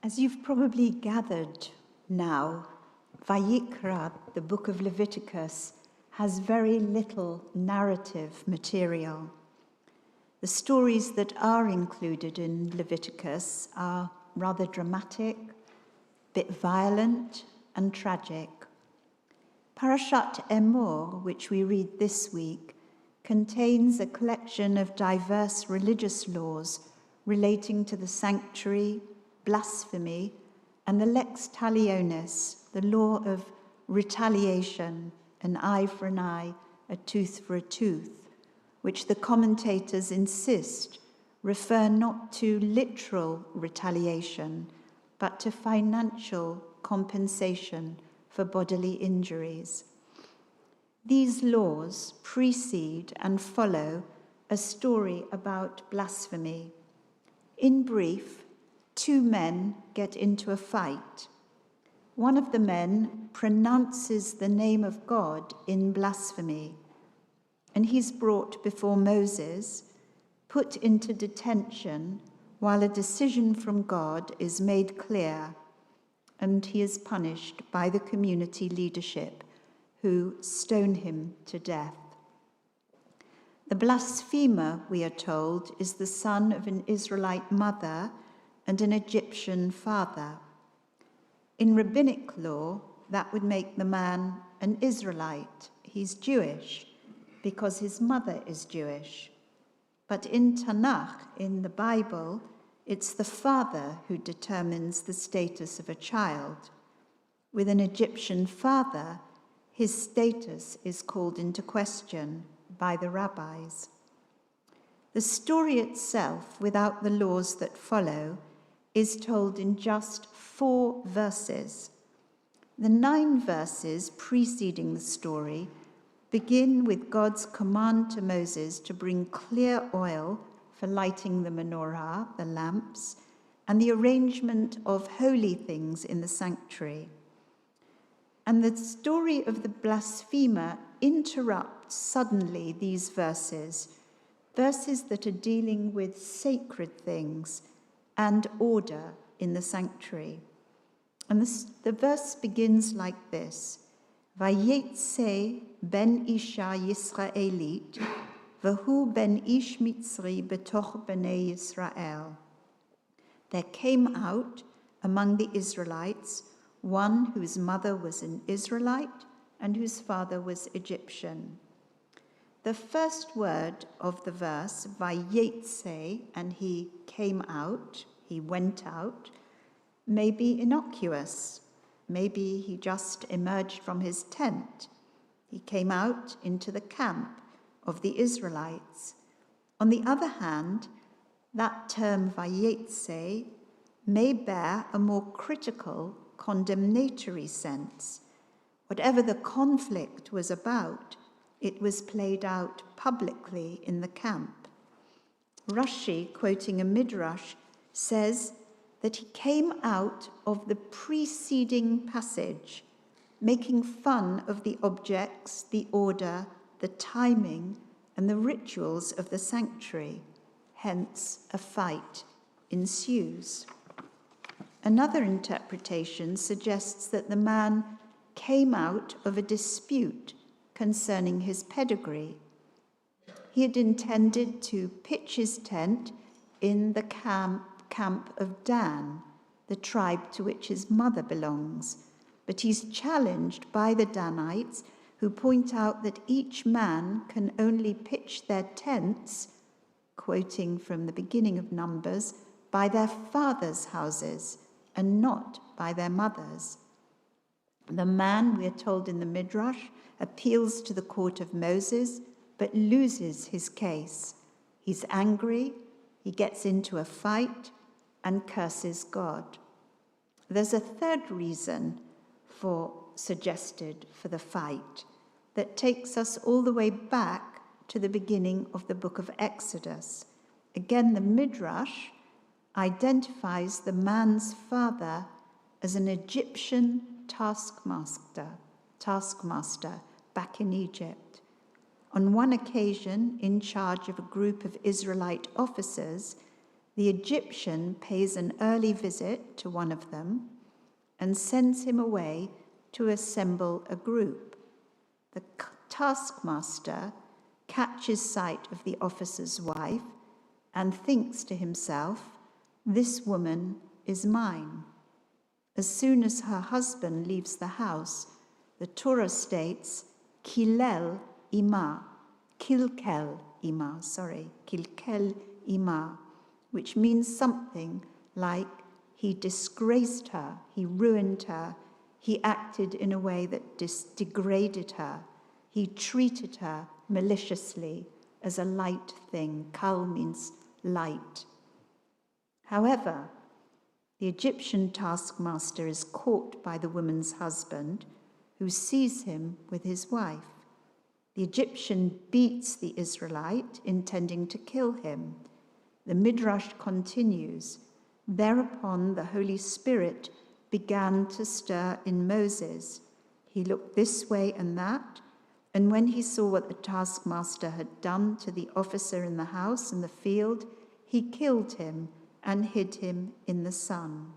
As you've probably gathered now, Vayikra, the book of Leviticus, has very little narrative material. The stories that are included in Leviticus are rather dramatic, a bit violent and tragic. Parashat Emor, which we read this week, contains a collection of diverse religious laws relating to the sanctuary, blasphemy, and the lex talionis, the law of retaliation, an eye for an eye, a tooth for a tooth, which the commentators insist refer not to literal retaliation, but to financial compensation for bodily injuries. These laws precede and follow a story about blasphemy. In brief, two men get into a fight. One of the men pronounces the name of God in blasphemy, and he's brought before Moses, put into detention while a decision from God is made clear, and he is punished by the community leadership, who stone him to death. The blasphemer, we are told, is the son of an Israelite mother and an Egyptian father. In rabbinic law, that would make the man an Israelite. He's Jewish because his mother is Jewish. But in Tanakh, in the Bible, it's the father who determines the status of a child. With an Egyptian father, his status is called into question by the rabbis. The story itself, without the laws that follow, is told in just 4 verses. The 9 verses preceding the story begin with God's command to Moses to bring clear oil for lighting the menorah, the lamps, and the arrangement of holy things in the sanctuary. And the story of the blasphemer interrupts suddenly these verses that are dealing with sacred things and order in the sanctuary. And the verse begins like this: Vayetze ben isha Yisraelit, v'hu ben ish Mitzri betoch b'nei Yisrael. There came out among the Israelites one whose mother was an Israelite and whose father was Egyptian. The first word of the verse, Vayetze, and he came out, he went out, may be innocuous. Maybe he just emerged from his tent. He came out into the camp of the Israelites. On the other hand, that term Vayetze may bear a more critical, condemnatory sense. Whatever the conflict was about, it was played out publicly in the camp. Rashi, quoting a midrash, says that he came out of the preceding passage, making fun of the objects, the order, the timing, and the rituals of the sanctuary. Hence, a fight ensues. Another interpretation suggests that the man came out of a dispute concerning his pedigree. He had intended to pitch his tent in the camp of Dan, the tribe to which his mother belongs, but he's challenged by the Danites, who point out that each man can only pitch their tents, quoting from the beginning of Numbers, by their fathers' houses and not by their mothers. The man, we are told in the Midrash, appeals to the court of Moses, but loses his case. He's angry, he gets into a fight, and curses God. There's a third reason suggested for the fight that takes us all the way back to the beginning of the book of Exodus. Again, the Midrash identifies the man's father as an Egyptian taskmaster back in Egypt. On one occasion, in charge of a group of Israelite officers, The Egyptian pays an early visit to one of them and sends him away to assemble a group. The taskmaster catches sight of the officer's wife and thinks to himself, "This woman is mine." As soon as her husband leaves the house, the Torah states, kilkel ima, which means something like he disgraced her, he ruined her, he acted in a way that degraded her, he treated her maliciously as a light thing. Kal means light. However, the Egyptian taskmaster is caught by the woman's husband, who sees him with his wife. The Egyptian beats the Israelite, intending to kill him. The Midrash continues, "Thereupon the Holy Spirit began to stir in Moses. He looked this way and that, and when he saw what the taskmaster had done to the officer in the house and the field, he killed him and hid him in the sun."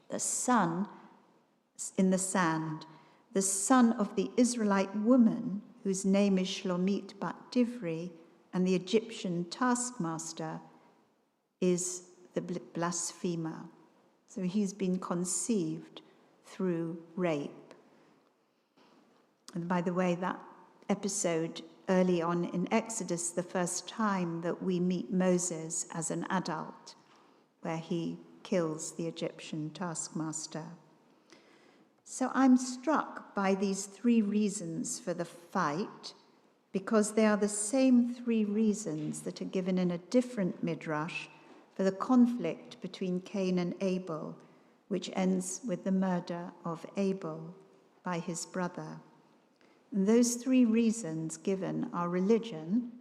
The son in the sand, the son of the Israelite woman, whose name is Shlomit bat Divri, and the Egyptian taskmaster is the blasphemer. So he's been conceived through rape. And by the way, that episode early on in Exodus, the first time that we meet Moses as an adult, where he kills the Egyptian taskmaster. So I'm struck by these three reasons for the fight, because they are the same three reasons that are given in a different midrash for the conflict between Cain and Abel, which ends with the murder of Abel by his brother. And those three reasons given are religion,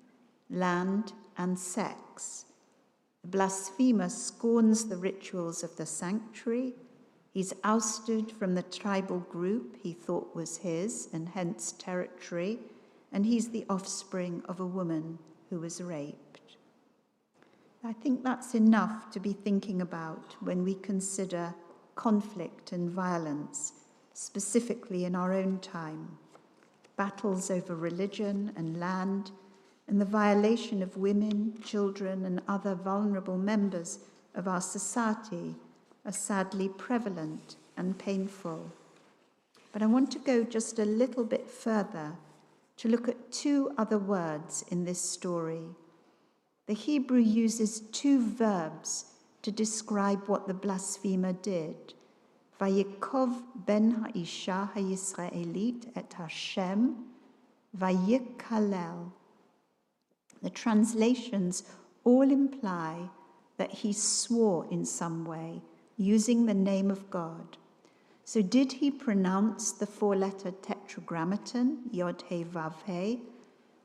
land, and sex. The blasphemer scorns the rituals of the sanctuary. He's ousted from the tribal group he thought was his, and hence territory, and he's the offspring of a woman who was raped. I think that's enough to be thinking about when we consider conflict and violence, specifically in our own time. Battles over religion and land, and the violation of women, children, and other vulnerable members of our society are sadly prevalent and painful. But I want to go just a little bit further to look at two other words in this story. The Hebrew uses two verbs to describe what the blasphemer did. Vayikov ben ha'isha ha'yisraelit et Hashem, vayikalel. The translations all imply that he swore in some way, using the name of God. So did he pronounce the four-letter tetragrammaton, Yod He Vav He,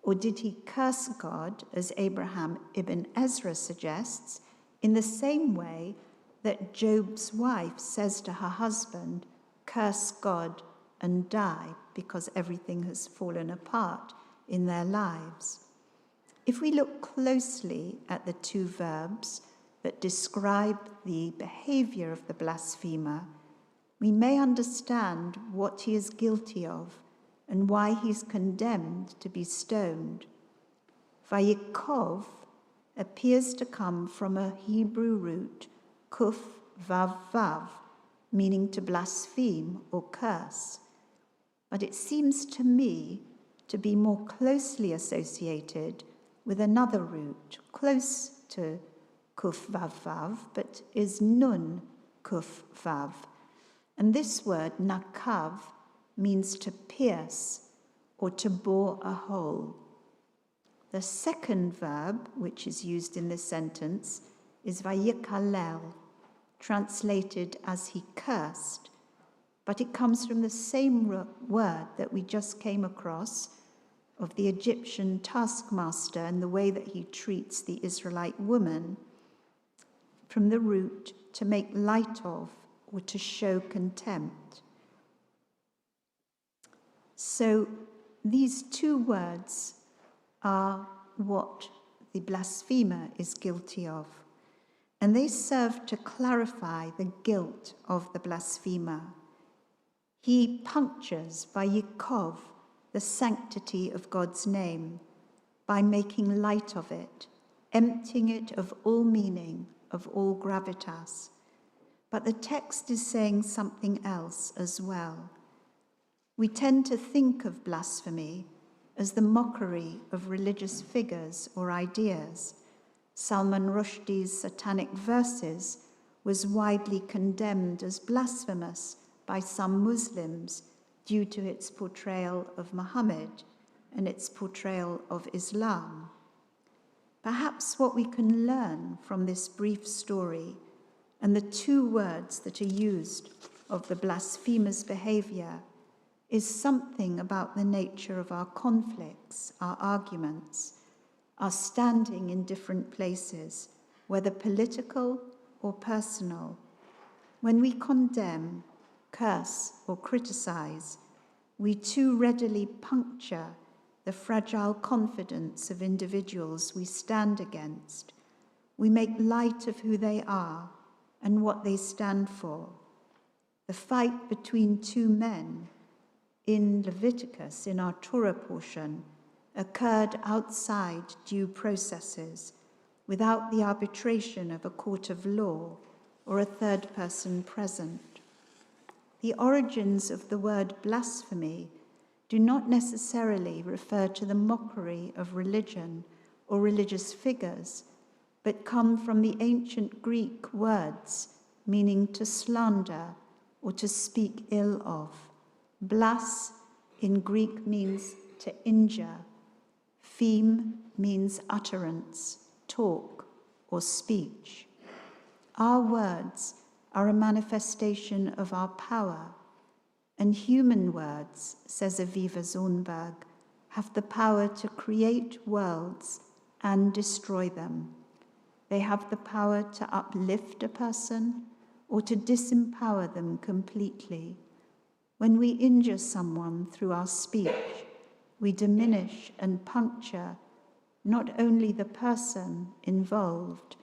or did he curse God, as Abraham ibn Ezra suggests, in the same way that Job's wife says to her husband, "Curse God and die," because everything has fallen apart in their lives? If we look closely at the two verbs that describe the behavior of the blasphemer, we may understand what he is guilty of and why he's condemned to be stoned. Vayikov appears to come from a Hebrew root, kuf vav vav, meaning to blaspheme or curse. But it seems to me to be more closely associated with another root, close to kuf vav vav, but is nun kuf vav. And this word, nakav, means to pierce or to bore a hole. The second verb, which is used in this sentence, is vayikalel, translated as he cursed, but it comes from the same word that we just came across of the Egyptian taskmaster and the way that he treats the Israelite woman, from the root to make light of or to show contempt. So these two words are what the blasphemer is guilty of. and they serve to clarify the guilt of the blasphemer. He punctures by Yikov the sanctity of God's name, by making light of it, emptying it of all meaning, of all gravitas. But the text is saying something else as well. We tend to think of blasphemy as the mockery of religious figures or ideas. Salman Rushdie's satanic verses was widely condemned as blasphemous by some Muslims due to its portrayal of Muhammad and its portrayal of Islam. Perhaps what we can learn from this brief story and the two words that are used of the blasphemer's behavior is something about the nature of our conflicts, our arguments, our standing in different places, whether political or personal. When we condemn, curse, or criticize, we too readily puncture the fragile confidence of individuals we stand against. We make light of who they are and what they stand for. The fight between two men in Leviticus, in our Torah portion, occurred outside due processes, without the arbitration of a court of law or a third person present. The origins of the word blasphemy do not necessarily refer to the mockery of religion or religious figures, but come from the ancient Greek words meaning to slander or to speak ill of. Blas in Greek means to injure. Pheme means utterance, talk, or speech. Our words are a manifestation of our power, and human words, says Aviva Zornberg, have the power to create worlds and destroy them. They have the power to uplift a person or to disempower them completely. When we injure someone through our speech, we diminish and puncture not only the person involved,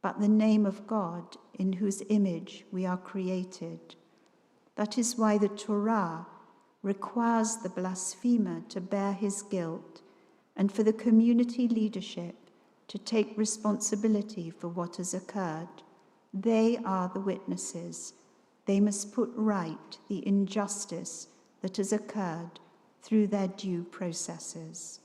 but the name of God in whose image we are created. That is why the Torah requires the blasphemer to bear his guilt and for the community leadership to take responsibility for what has occurred. They are the witnesses. They must put right the injustice that has occurred through their due processes.